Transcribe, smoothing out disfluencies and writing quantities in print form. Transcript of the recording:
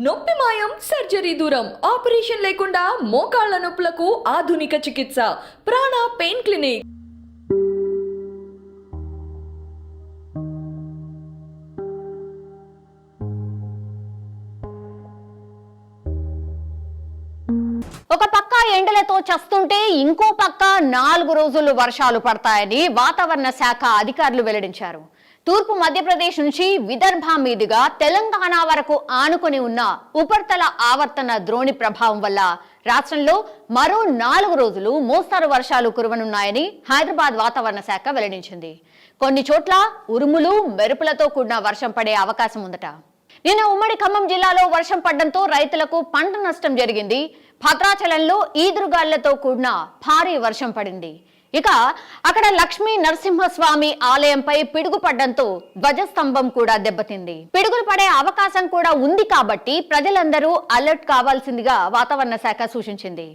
నొప్పి మాయం సర్జరీ దూరం ఆపరేషన్ లేకుండా మోకాళ్ల నొప్పులకు ఆధునిక చికిత్స ప్రాణ పెయిన్ క్లినిక్. ఒక పక్క ఎండలతో చస్తుంటే ఇంకో పక్క 4 రోజులు వర్షాలు పడతాయని వాతావరణ శాఖ అధికారులు వెల్లడించారు. తూర్పు మధ్యప్రదేశ్ నుంచి విదర్భ మీదుగా తెలంగాణ వరకు ఆనుకొని ఉన్న ఉపరితల ఆవర్తన ద్రోణి ప్రభావం వల్ల రాష్ట్రంలో మరో 4 రోజులు మోస్తరు వర్షాలు కురవనున్నాయని హైదరాబాద్ వాతావరణ శాఖ వెల్లడించింది. కొన్ని చోట్ల ఉరుములు మెరుపులతో కూడిన వర్షం పడే అవకాశం ఉందట. నిన్న ఉమ్మడి ఖమ్మం జిల్లాలో వర్షం పడడంతో రైతులకు పంట నష్టం జరిగింది. భద్రాచలంలో ఈదురుగాళ్లతో కూడిన భారీ వర్షం పడింది. ఇక అక్కడ లక్ష్మీ నరసింహస్వామి ఆలయంపై పిడుగు పడ్డంతో ధ్వజస్తంభం కూడా దెబ్బతింది. పిడుగులు పడే అవకాశం కూడా ఉంది కాబట్టి ప్రజలందరూ అలర్ట్ కావాల్సిందిగా వాతావరణ శాఖ సూచించింది.